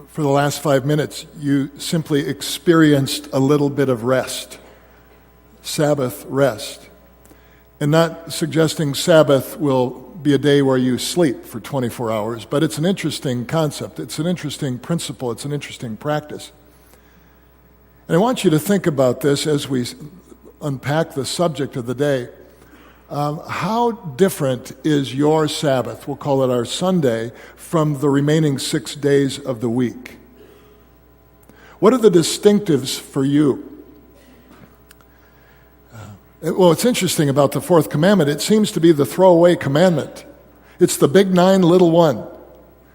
for the last 5 minutes, you simply experienced a little bit of rest, Sabbath rest. And not suggesting Sabbath will be a day where you sleep for 24 hours, but it's an interesting concept. It's an interesting principle. It's an interesting practice. And I want you to think about this as we unpack the subject of the day. How different is your Sabbath, we'll call it our Sunday, from the remaining 6 days of the week? What are the distinctives for you? Well, it's interesting about the fourth commandment. It seems to be the throwaway commandment. It's the big 9, little 1.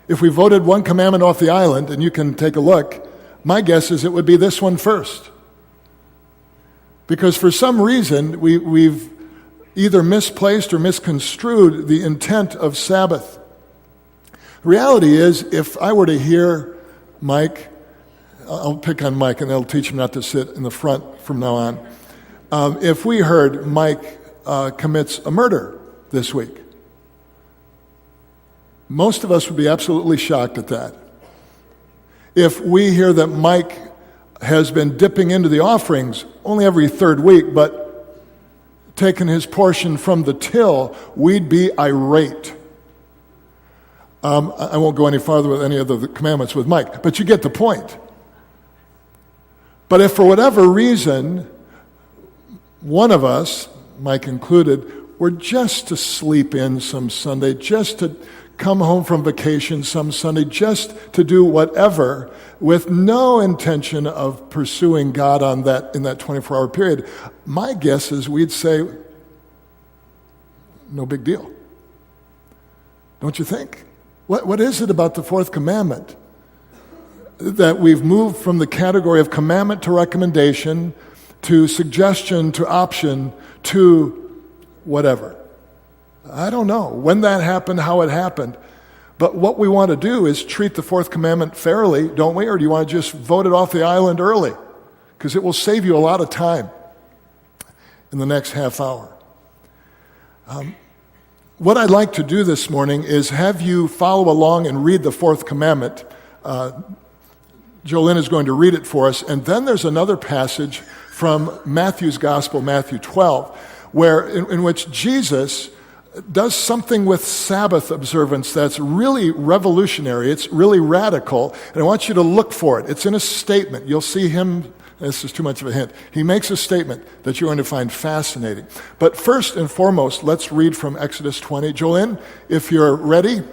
If we voted one commandment off the island, and you can take a look, my guess is it would be this one first. Because for some reason, we've either misplaced or misconstrued the intent of Sabbath. The reality is, if I were to hear Mike, I'll pick on Mike and I'll teach him not to sit in the front from now on. If we heard Mike commits a murder this week, most of us would be absolutely shocked at that. If we hear that Mike has been dipping into the offerings only every third week, but taken his portion from the till, we'd be irate. I won't go any farther with any of the commandments with Mike, but you get the point. But if for whatever reason, one of us, Mike included, were just to sleep in some Sunday, just to come home from vacation some Sunday, just to do whatever, with no intention of pursuing God in that 24-hour period, my guess is we'd say, no big deal. Don't you think? What is it about the fourth commandment that we've moved from the category of commandment to recommendation, to suggestion, to option, to whatever? I don't know when that happened, how it happened. But what we want to do is treat the fourth commandment fairly, don't we? Or do you want to just vote it off the island early? Because it will save you a lot of time in the next half hour. What I'd like to do this morning is have you follow along and read the fourth commandment. Jolynn is going to read it for us. And then there's another passage from Matthew's Gospel, Matthew 12, where in which Jesus does something with Sabbath observance that's really revolutionary. It's really radical, and I want you to look for it. It's in a statement. You'll see him, this is too much of a hint. He makes a statement that you're going to find fascinating. But first and foremost, let's read from Exodus 20. Jolynn, if you're ready,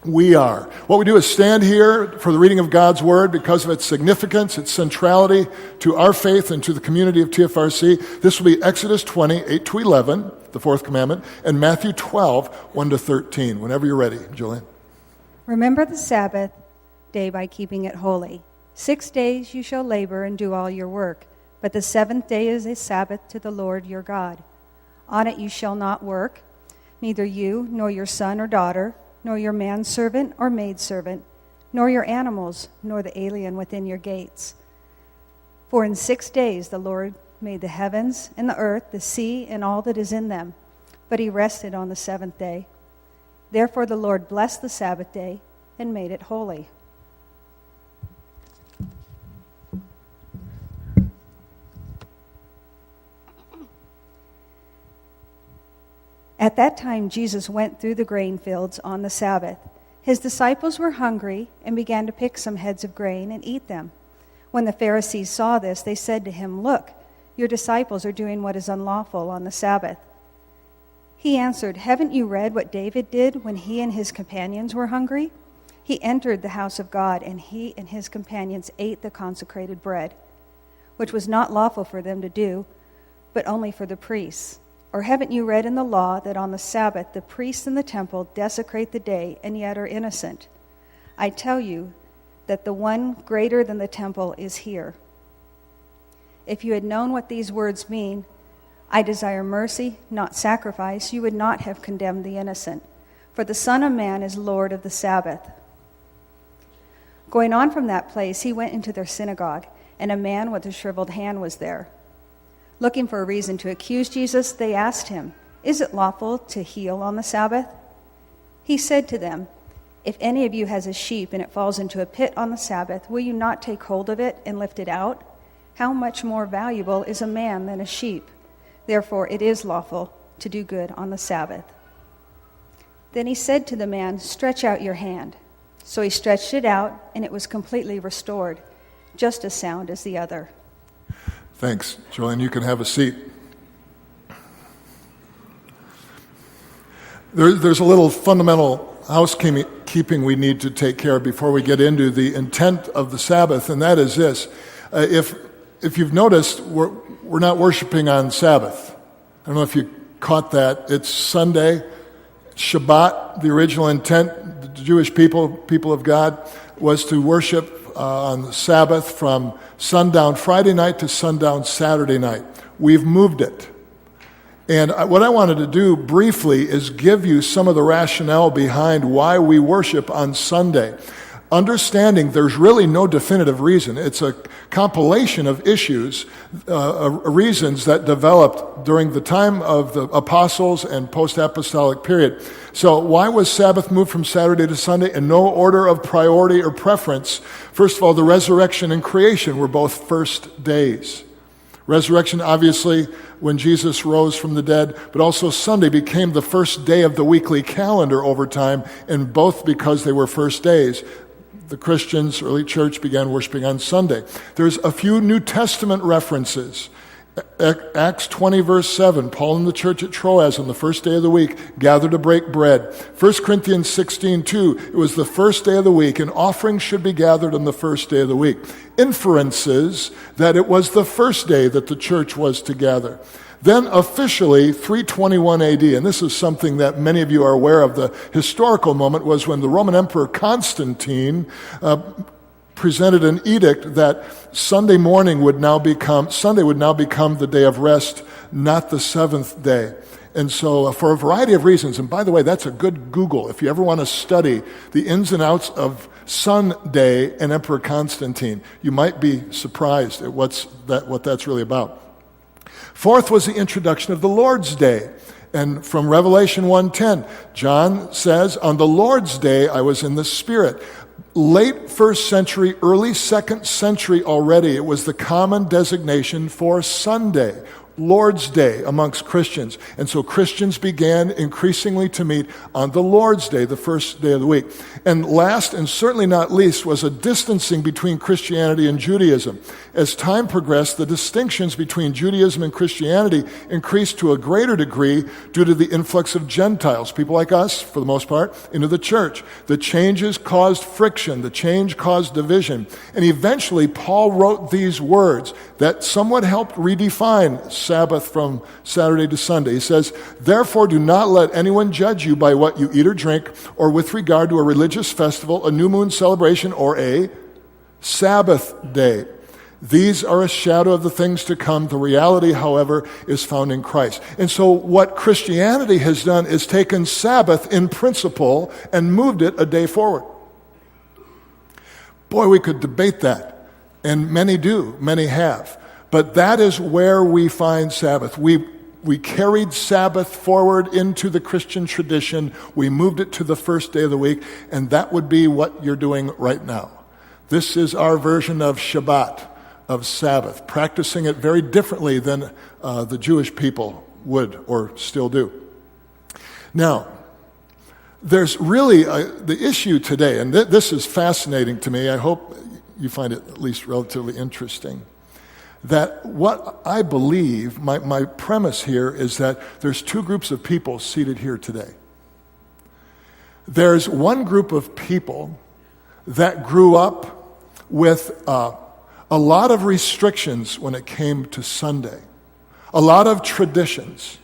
we are. What we do is stand here for the reading of God's Word because of its significance, its centrality to our faith and to the community of TFRC. This will be Exodus 20, 8 to 11, the fourth commandment, and Matthew 12, 1 to 13. Whenever you're ready, Jolene. Remember the Sabbath day by keeping it holy. 6 days you shall labor and do all your work, but the seventh day is a Sabbath to the Lord your God. On it you shall not work, neither you, nor your son or daughter, nor your manservant or maidservant, nor your animals, nor the alien within your gates. For in 6 days the Lord made the heavens and the earth, the sea, and all that is in them. But he rested on the seventh day. Therefore the Lord blessed the Sabbath day and made it holy. At that time, Jesus went through the grain fields on the Sabbath. His disciples were hungry and began to pick some heads of grain and eat them. When the Pharisees saw this, they said to him, "Look, your disciples are doing what is unlawful on the Sabbath." He answered, "Haven't you read what David did when he and his companions were hungry? He entered the house of God, and he and his companions ate the consecrated bread, which was not lawful for them to do, but only for the priests. Or haven't you read in the law that on the Sabbath the priests in the temple desecrate the day and yet are innocent? I tell you that the one greater than the temple is here. If you had known what these words mean, 'I desire mercy, not sacrifice,' you would not have condemned the innocent. For the Son of Man is Lord of the Sabbath." Going on from that place, he went into their synagogue, and a man with a shriveled hand was there. Looking for a reason to accuse Jesus, they asked him, "Is it lawful to heal on the Sabbath?" He said to them, If any of you has a sheep and it falls into a pit on the Sabbath, will you not take hold of it and lift it out? How much more valuable is a man than a sheep? Therefore it is lawful to do good on the Sabbath." Then he said to the man, "Stretch out your hand." So he stretched it out, and it was completely restored, just as sound as the other. Thanks, Joanne. You can have a seat. There's a little fundamental housekeeping we need to take care of before we get into the intent of the Sabbath, and that is this. If you've noticed, we're not worshiping on Sabbath. I don't know if you caught that. It's Sunday. Shabbat, the original intent, the Jewish people of God, was to worship on the Sabbath from sundown Friday night to sundown Saturday night. We've moved it. And what I wanted to do briefly is give you some of the rationale behind why we worship on Sunday. Understanding there's really no definitive reason. It's a compilation of issues, reasons that developed during the time of the apostles and post-apostolic period. So why was Sabbath moved from Saturday to Sunday in no order of priority or preference? First of all, the resurrection and creation were both first days. Resurrection, obviously, when Jesus rose from the dead, but also Sunday became the first day of the weekly calendar over time, and both because they were first days. The Christians, early church, began worshiping on Sunday. There's a few New Testament references. Acts 20, verse 7, Paul and the church at Troas on the first day of the week gathered to break bread. 1 Corinthians 16, 2, it was the first day of the week, and offerings should be gathered on the first day of the week. Inferences that it was the first day that the church was to gather. Then officially, 321 AD, and this is something that many of you are aware of, the historical moment was when the Roman Emperor Constantine presented an edict that Sunday would now become the day of rest, not the seventh day. And so for a variety of reasons, and by the way, that's a good Google if you ever want to study the ins and outs of Sunday and Emperor Constantine. You might be surprised at what that's really about. Fourth was the introduction of the Lord's Day. And from Revelation 1:10, John says, "On the Lord's Day I was in the Spirit." Late first century, early second century already, it was the common designation for Sunday, Lord's Day amongst Christians. And so Christians began increasingly to meet on the Lord's Day, the first day of the week. And last, and certainly not least, was a distancing between Christianity and Judaism. As time progressed, the distinctions between Judaism and Christianity increased to a greater degree due to the influx of Gentiles, people like us, for the most part, into the church. The changes caused friction. The change caused division. And eventually, Paul wrote these words that somewhat helped redefine Sabbath from Saturday to Sunday. He says, "Therefore do not let anyone judge you by what you eat or drink, or with regard to a religious festival, a new moon celebration, or a Sabbath day. These are a shadow of the things to come. The reality, however, is found in Christ." And so what Christianity has done is taken Sabbath in principle and moved it a day forward. Boy, we could debate that, and many do, many have. But that is where we find Sabbath. We carried Sabbath forward into the Christian tradition. We moved it to the first day of the week, and that would be what you're doing right now. This is our version of Shabbat, of Sabbath, practicing it very differently than the Jewish people would or still do. Now, there's really the issue today, and this is fascinating to me. I hope you find it at least relatively interesting. That what I believe, my premise here is that there's two groups of people seated here today. There's one group of people that grew up with a lot of restrictions when it came to Sunday, a lot of traditions,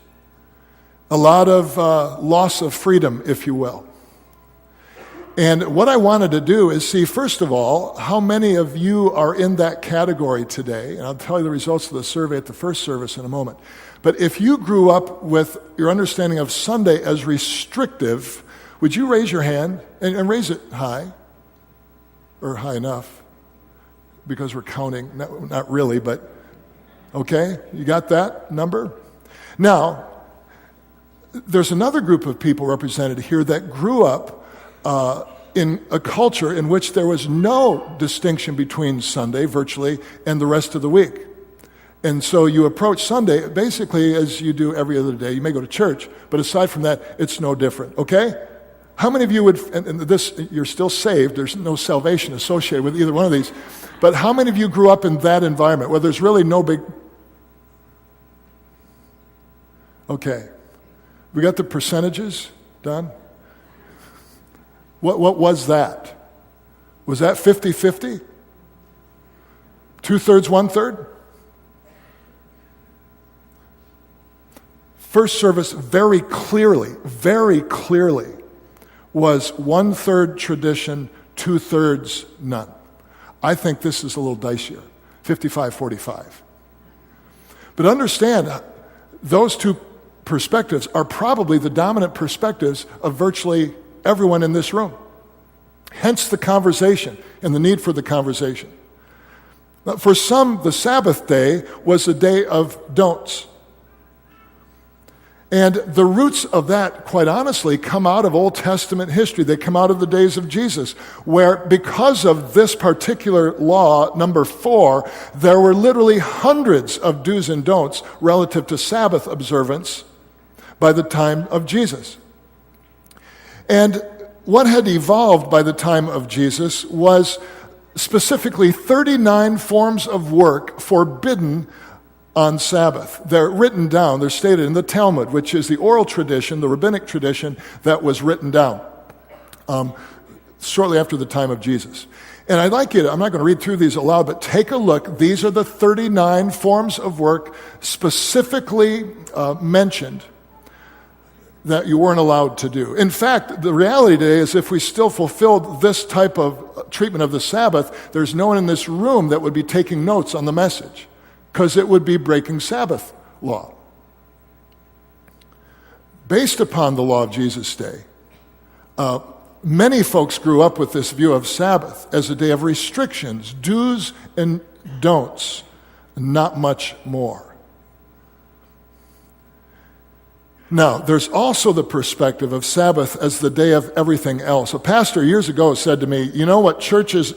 a lot of loss of freedom, if you will. And what I wanted to do is see, first of all, how many of you are in that category today. And I'll tell you the results of the survey at the first service in a moment. But if you grew up with your understanding of Sunday as restrictive, would you raise your hand and raise it high, or high enough, because we're counting, not really, but okay, you got that number? Now, there's another group of people represented here that grew up in a culture in which there was no distinction between Sunday, virtually, and the rest of the week. And so you approach Sunday basically as you do every other day. You may go to church, but aside from that, it's no different, okay? How many of you would, and this, you're still saved, there's no salvation associated with either one of these, but how many of you grew up in that environment where there's really no big... Okay. We got the percentages done? What was that? Was that 50-50? 2/3, 1/3? First service very clearly was 1/3 tradition, 2/3 none. I think this is a little dicier, 55-45. But understand, those two perspectives are probably the dominant perspectives of virtually everyone in this room. Hence the conversation and the need for the conversation. For some, the Sabbath day was a day of don'ts. And the roots of that, quite honestly, come out of Old Testament history. They come out of the days of Jesus, where because of this particular law, number 4, there were literally hundreds of do's and don'ts relative to Sabbath observance by the time of Jesus. And what had evolved by the time of Jesus was specifically 39 forms of work forbidden on Sabbath. They're written down, they're stated in the Talmud, which is the oral tradition, the rabbinic tradition that was written down shortly after the time of Jesus. And I'd like you to, I'm not going to read through these aloud, but take a look. These are the 39 forms of work specifically mentioned that you weren't allowed to do. In fact, the reality today is if we still fulfilled this type of treatment of the Sabbath, there's no one in this room that would be taking notes on the message, because it would be breaking Sabbath law. Based upon the law of Jesus' day, many folks grew up with this view of Sabbath as a day of restrictions, do's and don'ts, not much more. Now, there's also the perspective of Sabbath as the day of everything else. A pastor years ago said to me, you know what churches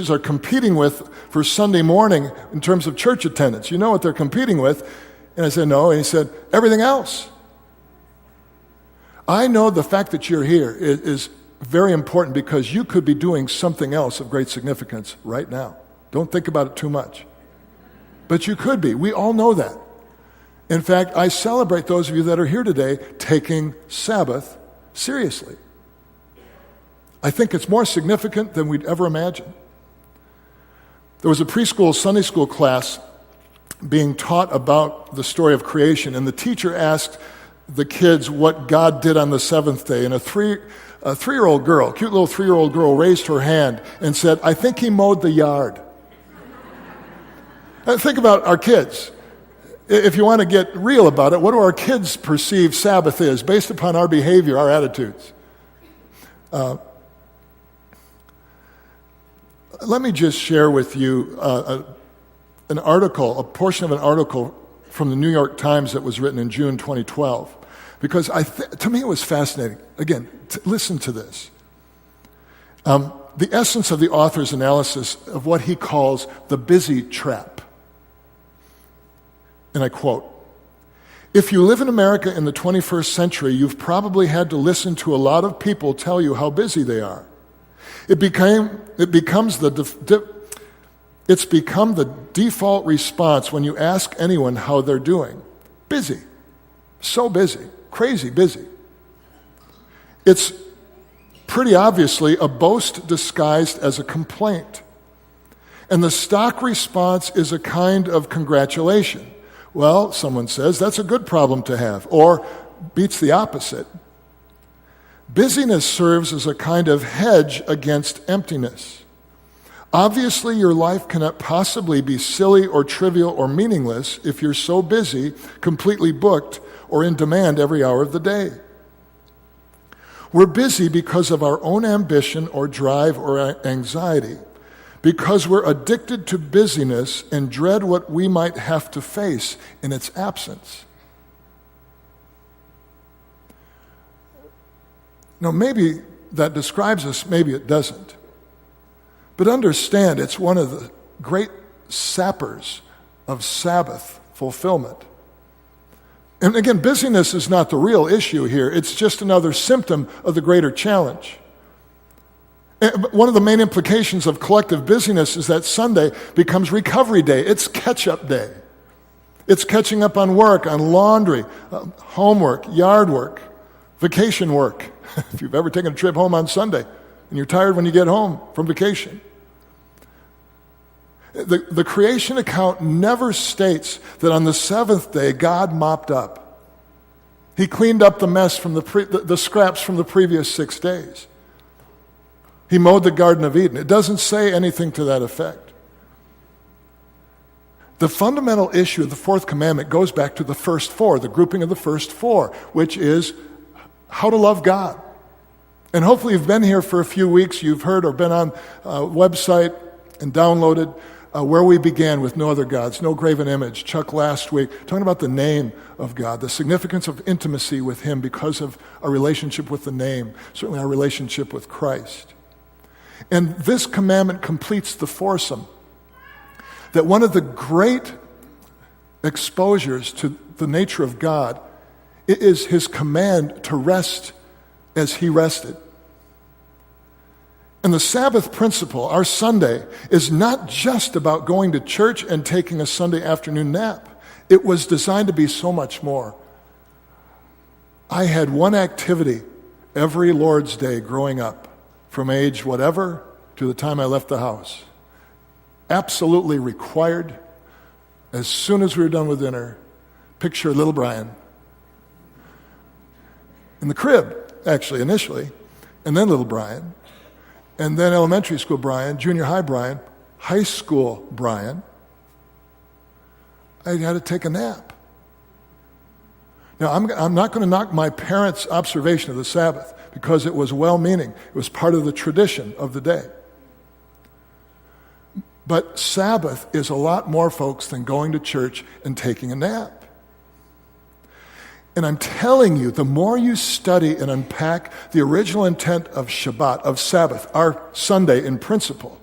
are competing with for Sunday morning in terms of church attendance? You know what they're competing with? And I said, no. And he said, everything else. I know the fact that you're here is very important because you could be doing something else of great significance right now. Don't think about it too much. But you could be. We all know that. In fact, I celebrate those of you that are here today taking Sabbath seriously. I think it's more significant than we'd ever imagine. There was a preschool Sunday school class being taught about the story of creation, and the teacher asked the kids what God did on the seventh day, and a three-year-old girl, cute little 3-year-old girl, raised her hand and said, I think he mowed the yard. Think about our kids. If you want to get real about it, what do our kids perceive Sabbath is based upon our behavior, our attitudes? Let me just share with you an article, a portion of an article from the New York Times that was written in June 2012, because to me it was fascinating. Again, listen to this. The essence of the author's analysis of what he calls the busy trap. And I quote, if you live in America in the 21st century, you've probably had to listen to a lot of people tell you how busy they are. It's become the default response when you ask anyone how they're doing. Busy. So busy. Crazy busy. It's pretty obviously a boast disguised as a complaint. And the stock response is a kind of congratulation. Well, someone says, that's a good problem to have, or beats the opposite. Busyness serves as a kind of hedge against emptiness. Obviously, your life cannot possibly be silly or trivial or meaningless if you're so busy, completely booked, or in demand every hour of the day. We're busy because of our own ambition or drive or anxiety, because we're addicted to busyness and dread what we might have to face in its absence. Now, maybe that describes us, maybe it doesn't. But understand, it's one of the great sappers of Sabbath fulfillment. And again, busyness is not the real issue here. It's just another symptom of the greater challenge. One of the main implications of collective busyness is that Sunday becomes recovery day. It's catch-up day. It's catching up on work, on laundry, homework, yard work, vacation work. If you've ever taken a trip home on Sunday and you're tired when you get home from vacation. The creation account never states that on the seventh day God mopped up. He cleaned up the mess from the scraps from the previous 6 days. He mowed the Garden of Eden. It doesn't say anything to that effect. The fundamental issue of the fourth commandment goes back to the first four, the grouping of the first four, which is how to love God. And hopefully you've been here for a few weeks, you've heard or been on a website and downloaded where we began with no other gods, no graven image. Chuck last week, talking about the name of God, the significance of intimacy with Him because of our relationship with the name, certainly our relationship with Christ. And this commandment completes the foursome. That one of the great exposures to the nature of God is His command to rest as He rested. And the Sabbath principle, our Sunday, is not just about going to church and taking a Sunday afternoon nap. It was designed to be so much more. I had one activity every Lord's Day growing up, from age whatever to the time I left the house. Absolutely required. As soon as we were done with dinner, picture little Brian. In the crib, actually, initially, and then little Brian. And then elementary school Brian, junior high Brian, high school Brian. I had to take a nap. Now, I'm not going to knock my parents' observation of the Sabbath because it was well-meaning. It was part of the tradition of the day. But Sabbath is a lot more, folks, than going to church and taking a nap. And I'm telling you, the more you study and unpack the original intent of Shabbat, of Sabbath, our Sunday in principle,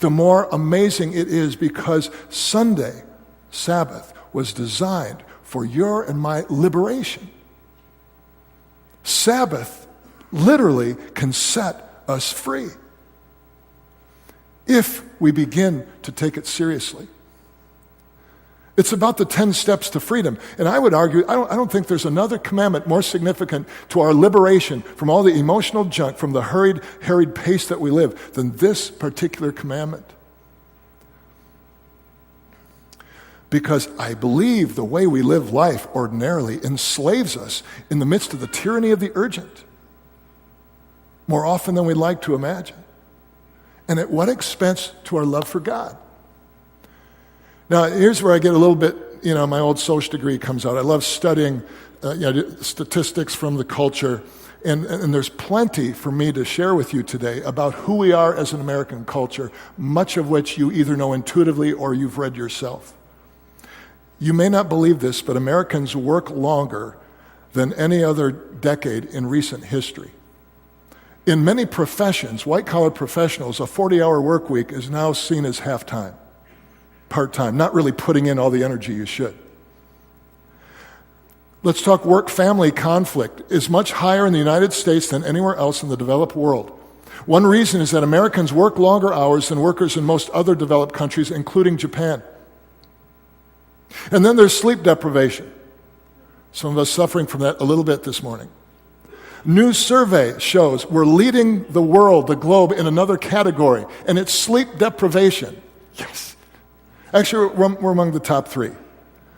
the more amazing it is because Sunday, Sabbath, was designed for your and my liberation. Sabbath literally can set us free if we begin to take it seriously. It's about the 10 steps to freedom. And I would argue, I don't think there's another commandment more significant to our liberation from all the emotional junk, from the harried pace that we live, than this particular commandment. Because I believe the way we live life ordinarily enslaves us in the midst of the tyranny of the urgent, more often than we'd like to imagine. And at what expense to our love for God? Now, here's where I get a little bit, my old social degree comes out. I love studying statistics from the culture, and there's plenty for me to share with you today about who we are as an American culture, much of which you either know intuitively or you've read yourself. You may not believe this, but Americans work longer than any other decade in recent history. In many professions, white-collar professionals, a 40-hour work week is now seen as half-time. Part-time, not really putting in all the energy you should. Let's talk work-family conflict is much higher in the United States than anywhere else in the developed world. One reason is that Americans work longer hours than workers in most other developed countries, including Japan. And then there's sleep deprivation. Some of us suffering from that a little bit this morning. New survey shows we're leading the world, the globe, in another category, and it's sleep deprivation. Yes. Actually, we're among the top three.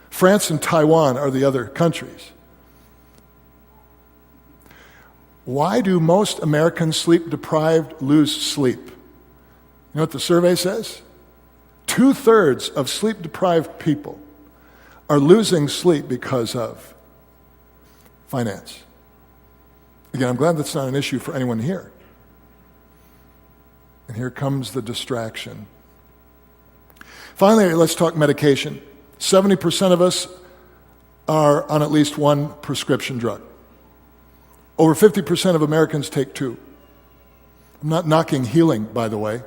France and Taiwan are the other countries. Why do most Americans sleep-deprived lose sleep? You know what the survey says? 2/3 of sleep-deprived people are losing sleep because of finance. Again, I'm glad that's not an issue for anyone here. And here comes the distraction. Finally, let's talk medication. 70% of us are on at least one prescription drug. Over 50% of Americans take two. I'm not knocking healing, by the way.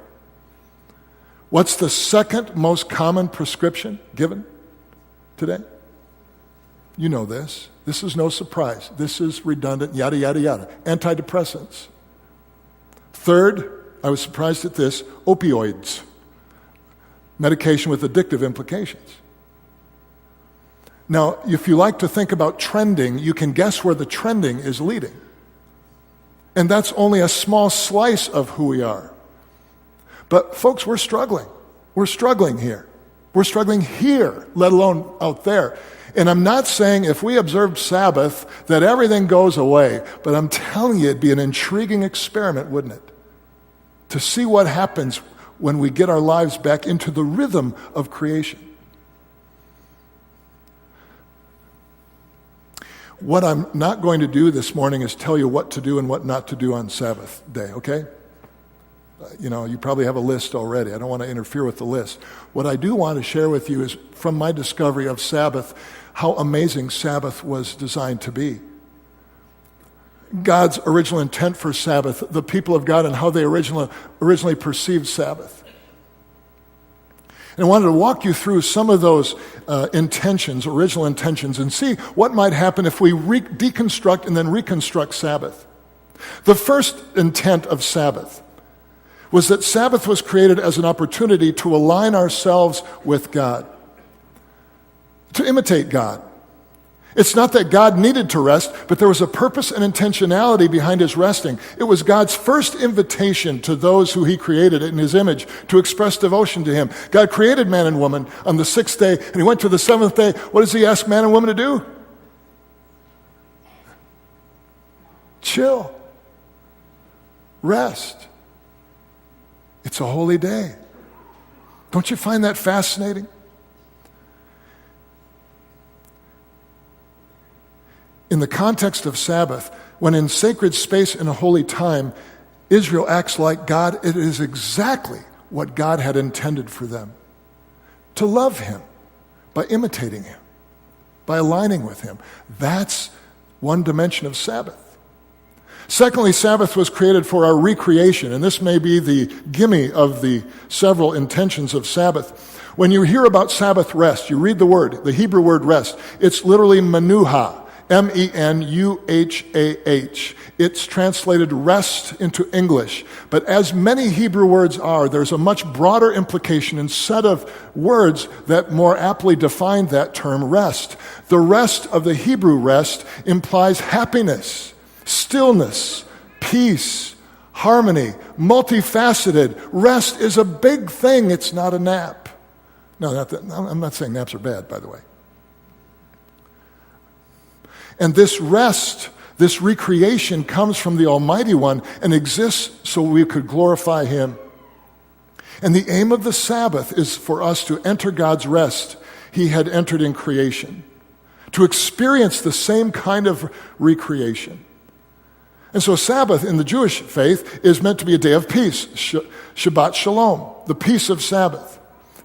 What's the second most common prescription given today? You know this. This is no surprise. This is redundant, yada, yada, yada. Antidepressants. Third, I was surprised at this, opioids. Medication with addictive implications. Now, if you like to think about trending, you can guess where the trending is leading. And that's only a small slice of who we are. But folks, we're struggling. We're struggling here. We're struggling here, let alone out there. And I'm not saying if we observed Sabbath that everything goes away, but I'm telling you it'd be an intriguing experiment, wouldn't it? To see what happens when we get our lives back into the rhythm of creation. What I'm not going to do this morning is tell you what to do and what not to do on Sabbath day, okay? You probably have a list already. I don't want to interfere with the list. What I do want to share with you is from my discovery of Sabbath, how amazing Sabbath was designed to be. God's original intent for Sabbath, the people of God and how they originally perceived Sabbath. And I wanted to walk you through some of those original intentions, and see what might happen if we deconstruct and then reconstruct Sabbath. The first intent of Sabbath was that Sabbath was created as an opportunity to align ourselves with God, to imitate God. It's not that God needed to rest, but there was a purpose and intentionality behind his resting. It was God's first invitation to those who he created in his image to express devotion to him. God created man and woman on the sixth day, and he went to the seventh day. What does he ask man and woman to do? Chill. Rest. It's a holy day. Don't you find that fascinating? In the context of Sabbath, when in sacred space in a holy time, Israel acts like God, it is exactly what God had intended for them. To love him by imitating him, by aligning with him. That's one dimension of Sabbath. Secondly, Sabbath was created for our recreation, and this may be the gimme of the several intentions of Sabbath. When you hear about Sabbath rest, you read the word, the Hebrew word rest. It's literally menuha, M-E-N-U-H-A-H. It's translated rest into English. But as many Hebrew words are, there's a much broader implication and set of words that more aptly define that term rest. The rest of the Hebrew rest implies happiness, stillness, peace, harmony, multifaceted. Rest is a big thing. It's not a nap. No, I'm not saying naps are bad, by the way. And this rest, this recreation comes from the Almighty One and exists so we could glorify him. And the aim of the Sabbath is for us to enter God's rest he had entered in creation, to experience the same kind of recreation. And so Sabbath in the Jewish faith is meant to be a day of peace, Shabbat Shalom, the peace of Sabbath,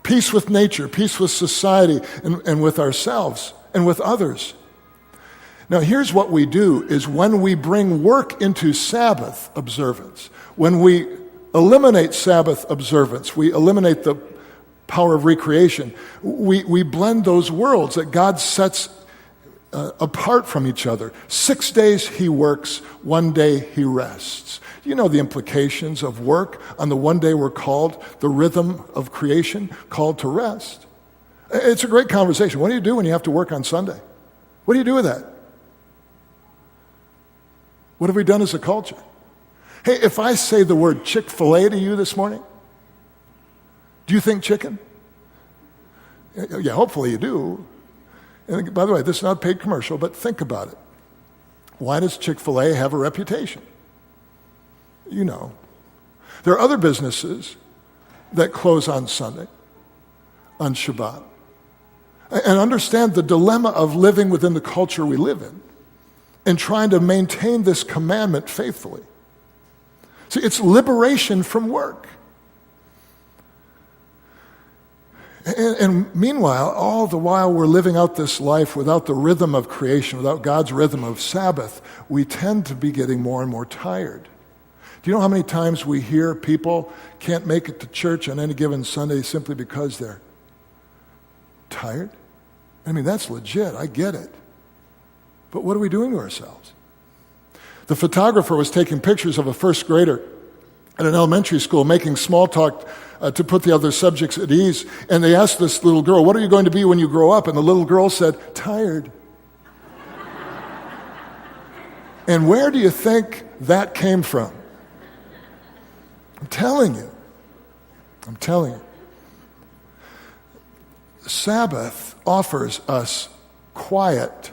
peace with nature, peace with society and with ourselves and with others. Now here's what we do is when we bring work into Sabbath observance, when we eliminate Sabbath observance, we eliminate the power of recreation, we blend those worlds that God sets apart from each other. 6 days he works, 1 day he rests. You know the implications of work. On the 1 day we're called, the rhythm of creation, called to rest. It's a great conversation. What do you do when you have to work on Sunday? What do you do with that? What have we done as a culture? Hey, if I say the word Chick-fil-A to you this morning, do you think chicken? Yeah, hopefully you do. And by the way, this is not a paid commercial, but think about it. Why does Chick-fil-A have a reputation? You know. There are other businesses that close on Sunday, on Shabbat. And understand the dilemma of living within the culture we live in and trying to maintain this commandment faithfully. See, it's liberation from work. And meanwhile, all the while we're living out this life without the rhythm of creation, without God's rhythm of Sabbath, we tend to be getting more and more tired. Do you know how many times we hear people can't make it to church on any given Sunday simply because they're tired? I mean, that's legit. I get it. But what are we doing to ourselves? The photographer was taking pictures of a first grader at an elementary school, making small talk to put the other subjects at ease. And they asked this little girl, "What are you going to be when you grow up?" And the little girl said, "Tired." And where do you think that came from? I'm telling you. Sabbath offers us quiet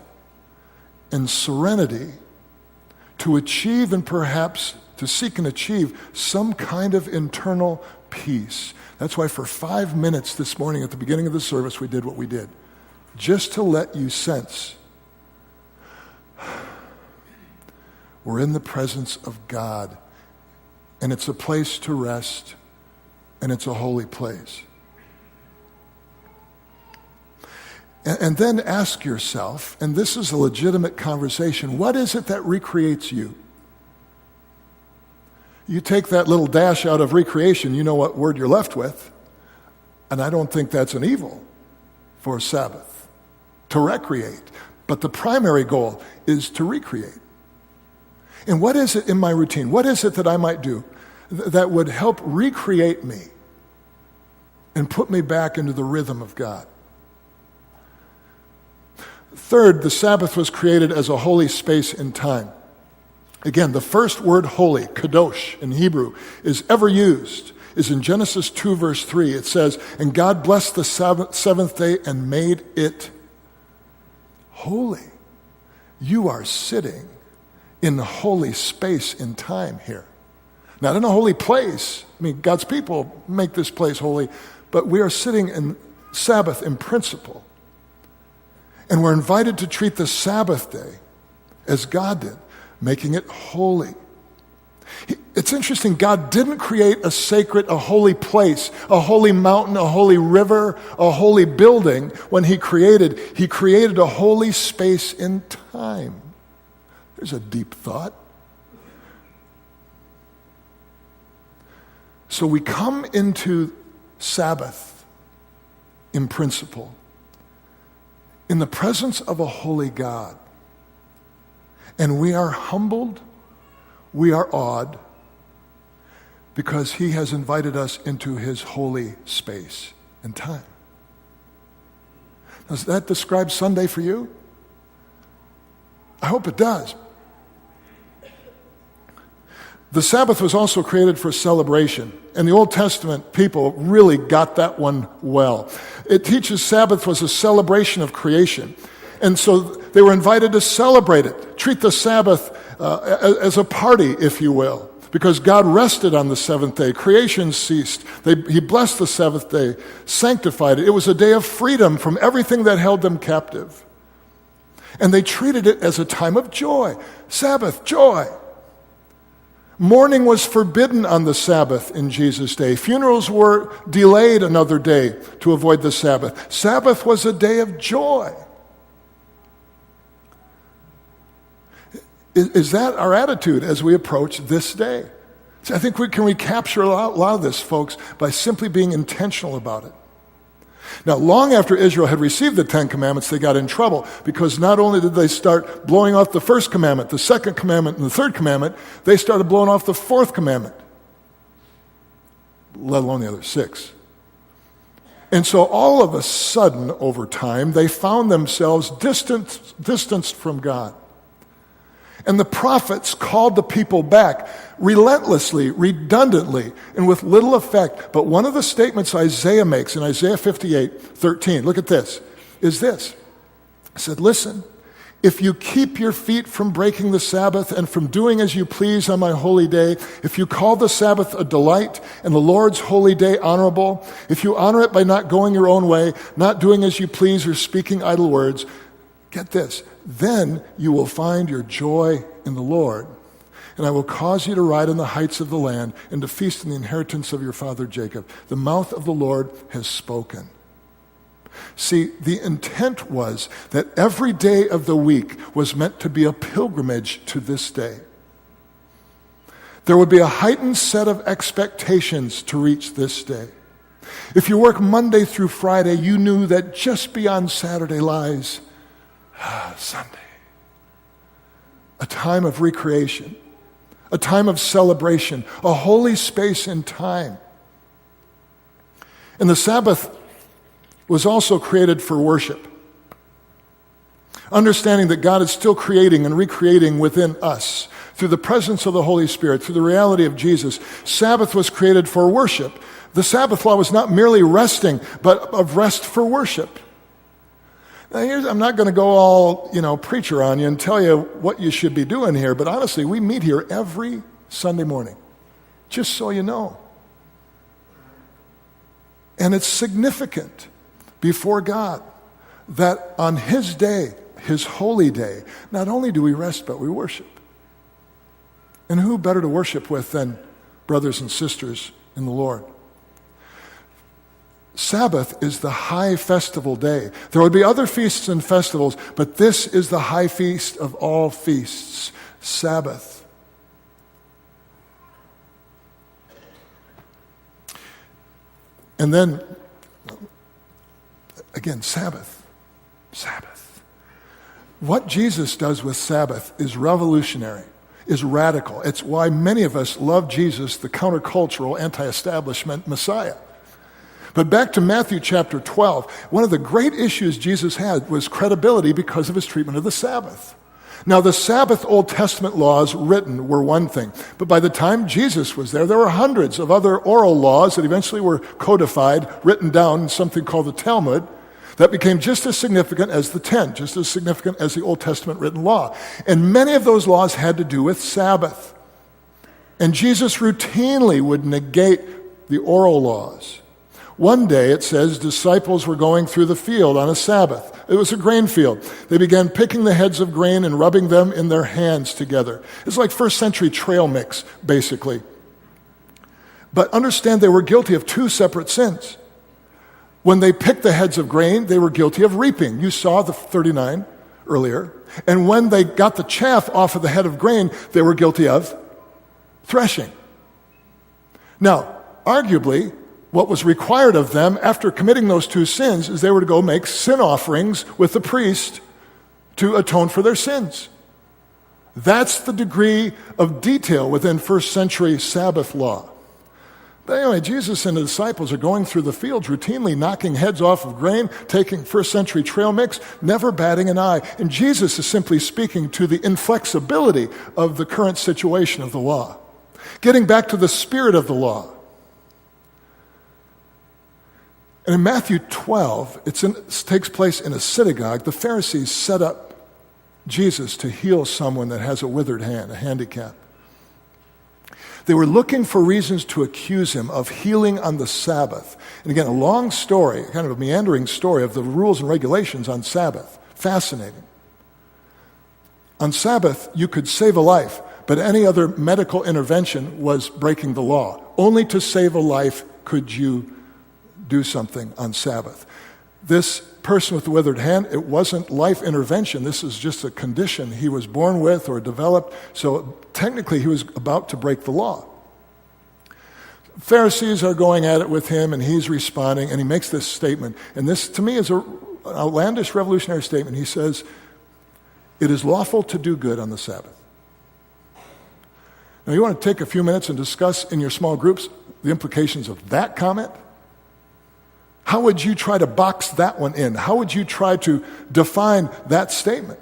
and serenity to achieve and perhaps to seek and achieve some kind of internal peace. That's why for 5 minutes this morning at the beginning of the service we did what we did. Just to let you sense we're in the presence of God, and it's a place to rest, and it's a holy place. And then ask yourself, and this is a legitimate conversation, what is it that recreates you? You take that little dash out of recreation, you know what word you're left with, and I don't think that's an evil for Sabbath, to recreate. But the primary goal is to recreate. And what is it in my routine? What is it that I might do that would help recreate me and put me back into the rhythm of God? Third, the Sabbath was created as a holy space in time. Again, the first word holy, kadosh in Hebrew, is ever used, is in Genesis 2, verse 3. It says, "And God blessed the seventh day and made it holy." You are sitting in the holy space in time here. Not in a holy place. I mean, God's people make this place holy, but we are sitting in Sabbath in principle. And we're invited to treat the Sabbath day as God did, making it holy. It's interesting, God didn't create a sacred, a holy place, a holy mountain, a holy river, a holy building when He created a holy space in time. There's a deep thought. So we come into Sabbath in principle, in the presence of a holy God. And we are humbled, we are awed, because He has invited us into His holy space and time. Does that describe Sunday for you? I hope it does. The Sabbath was also created for celebration, and the Old Testament people really got that one well. It teaches Sabbath was a celebration of creation, and so they were invited to celebrate it. Treat the Sabbath as a party, if you will, because God rested on the seventh day. Creation ceased. He blessed the seventh day, sanctified it. It was a day of freedom from everything that held them captive. And they treated it as a time of joy. Sabbath, joy. Mourning was forbidden on the Sabbath in Jesus' day. Funerals were delayed another day to avoid the Sabbath. Sabbath was a day of joy. Is that our attitude as we approach this day? So I think we can recapture a lot of this, folks, by simply being intentional about it. Now, long after Israel had received the Ten Commandments, they got in trouble because not only did they start blowing off the first commandment, the second commandment, and the third commandment, they started blowing off the fourth commandment, let alone the other six. And so all of a sudden, over time, they found themselves distanced from God. And the prophets called the people back relentlessly, redundantly, and with little effect. But one of the statements Isaiah makes in Isaiah 58:13, look at this, is this. He said, "Listen, if you keep your feet from breaking the Sabbath and from doing as you please on my holy day, if you call the Sabbath a delight and the Lord's holy day honorable, if you honor it by not going your own way, not doing as you please or speaking idle words, get this, then you will find your joy in the Lord. And I will cause you to ride in the heights of the land and to feast in the inheritance of your father Jacob. The mouth of the Lord has spoken." See, the intent was that every day of the week was meant to be a pilgrimage to this day. There would be a heightened set of expectations to reach this day. If you work Monday through Friday, you knew that just beyond Saturday lies Sunday. A time of recreation, a time of celebration, a holy space in time. And the Sabbath was also created for worship. Understanding that God is still creating and recreating within us through the presence of the Holy Spirit, through the reality of Jesus, Sabbath was created for worship. The Sabbath law was not merely resting, but of rest for worship. Now I'm not going to go all, preacher on you and tell you what you should be doing here, but honestly, we meet here every Sunday morning, just so you know. And it's significant before God that on His day, His holy day, not only do we rest, but we worship. And who better to worship with than brothers and sisters in the Lord? Sabbath is the high festival day. There would be other feasts and festivals, but this is the high feast of all feasts, Sabbath. And then, again, Sabbath. What Jesus does with Sabbath is revolutionary, is radical. It's why many of us love Jesus, the countercultural, anti-establishment Messiah. But back to Matthew chapter 12, one of the great issues Jesus had was credibility because of his treatment of the Sabbath. Now, the Sabbath Old Testament laws written were one thing, but by the time Jesus was there were hundreds of other oral laws that eventually were codified, written down in something called the Talmud, that became just as significant as the 10, just as significant as the Old Testament written law. And many of those laws had to do with Sabbath. And Jesus routinely would negate the oral laws. One day, it says, disciples were going through the field on a Sabbath. It was a grain field. They began picking the heads of grain and rubbing them in their hands together. It's like first century trail mix, basically. But understand they were guilty of two separate sins. When they picked the heads of grain, they were guilty of reaping. You saw the 39 earlier. And when they got the chaff off of the head of grain, they were guilty of threshing. Now, arguably, what was required of them after committing those two sins is they were to go make sin offerings with the priest to atone for their sins. That's the degree of detail within first century Sabbath law. But anyway, Jesus and the disciples are going through the fields, routinely knocking heads off of grain, taking first century trail mix, never batting an eye. And Jesus is simply speaking to the inflexibility of the current situation of the law. Getting back to the spirit of the law. And in Matthew 12, it takes place in a synagogue. The Pharisees set up Jesus to heal someone that has a withered hand, a handicap. They were looking for reasons to accuse him of healing on the Sabbath. And again, a long story, kind of a meandering story of the rules and regulations on Sabbath. Fascinating. On Sabbath, you could save a life, but any other medical intervention was breaking the law. Only to save a life could you do something on Sabbath. This person with the withered hand, it wasn't life intervention. This is just a condition he was born with or developed. So technically he was about to break the law. Pharisees are going at it with him, and he's responding, and he makes this statement. And this, to me, is an outlandish revolutionary statement. He says, "It is lawful to do good on the Sabbath." Now, you want to take a few minutes and discuss in your small groups the implications of that comment? How would you try to box that one in? How would you try to define that statement?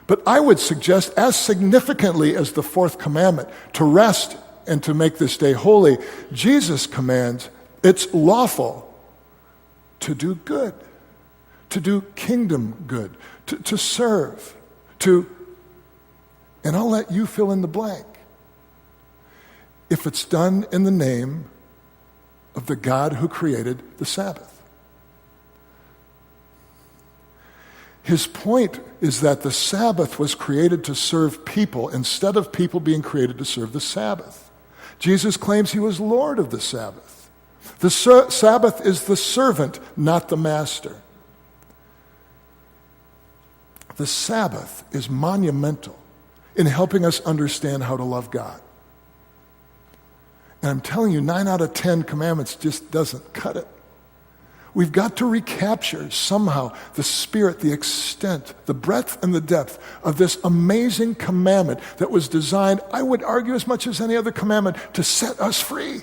But I would suggest, as significantly as the fourth commandment, to rest and to make this day holy, Jesus commands it's lawful to do good, to do kingdom good, to serve, and I'll let you fill in the blank. If it's done in the name of the God who created the Sabbath. His point is that the Sabbath was created to serve people instead of people being created to serve the Sabbath. Jesus claims he was Lord of the Sabbath. The Sabbath is the servant, not the master. The Sabbath is monumental in helping us understand how to love God. And I'm telling you, 9 out of 10 commandments just doesn't cut it. We've got to recapture somehow the spirit, the extent, the breadth, and the depth of this amazing commandment that was designed, I would argue as much as any other commandment, to set us free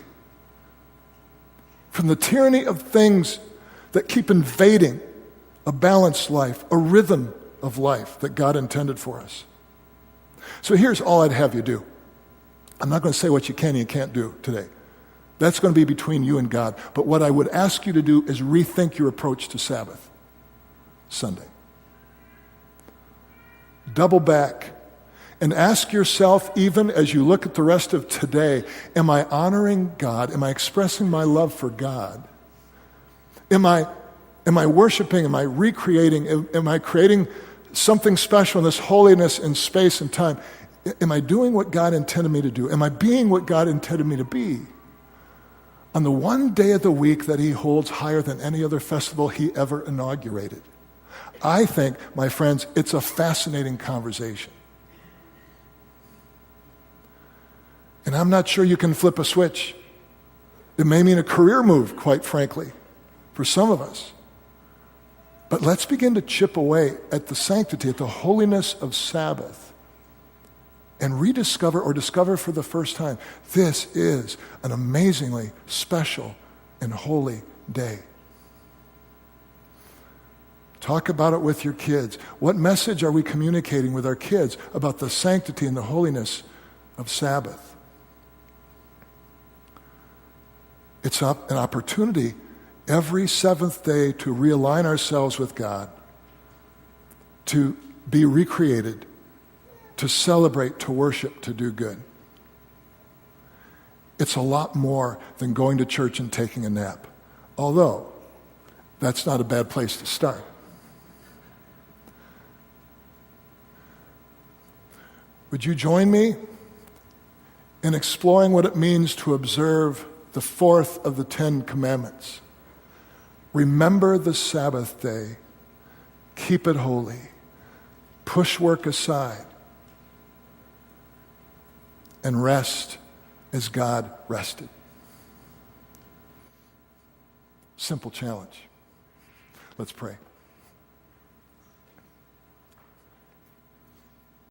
from the tyranny of things that keep invading a balanced life, a rhythm of life that God intended for us. So here's all I'd have you do. I'm not going to say what you can and you can't do today. That's going to be between you and God. But what I would ask you to do is rethink your approach to Sabbath, Sunday. Double back and ask yourself, even as you look at the rest of today, am I honoring God? Am I expressing my love for God? Am I worshiping? Am I recreating? Am I creating something special in this holiness in space and time? Am I doing what God intended me to do? Am I being what God intended me to be? On the one day of the week that he holds higher than any other festival he ever inaugurated. I think, my friends, it's a fascinating conversation. And I'm not sure you can flip a switch. It may mean a career move, quite frankly, for some of us. But let's begin to chip away at the sanctity, at the holiness of Sabbath, and rediscover or discover for the first time, this is an amazingly special and holy day. Talk about it with your kids. What message are we communicating with our kids about the sanctity and the holiness of Sabbath? It's an opportunity every seventh day to realign ourselves with God, to be recreated, to celebrate, to worship, to do good. It's a lot more than going to church and taking a nap, although that's not a bad place to start. Would you join me in exploring what it means to observe the fourth of the 10 commandments? Remember the Sabbath day, keep it holy, push work aside, and rest as God rested. Simple challenge. Let's pray.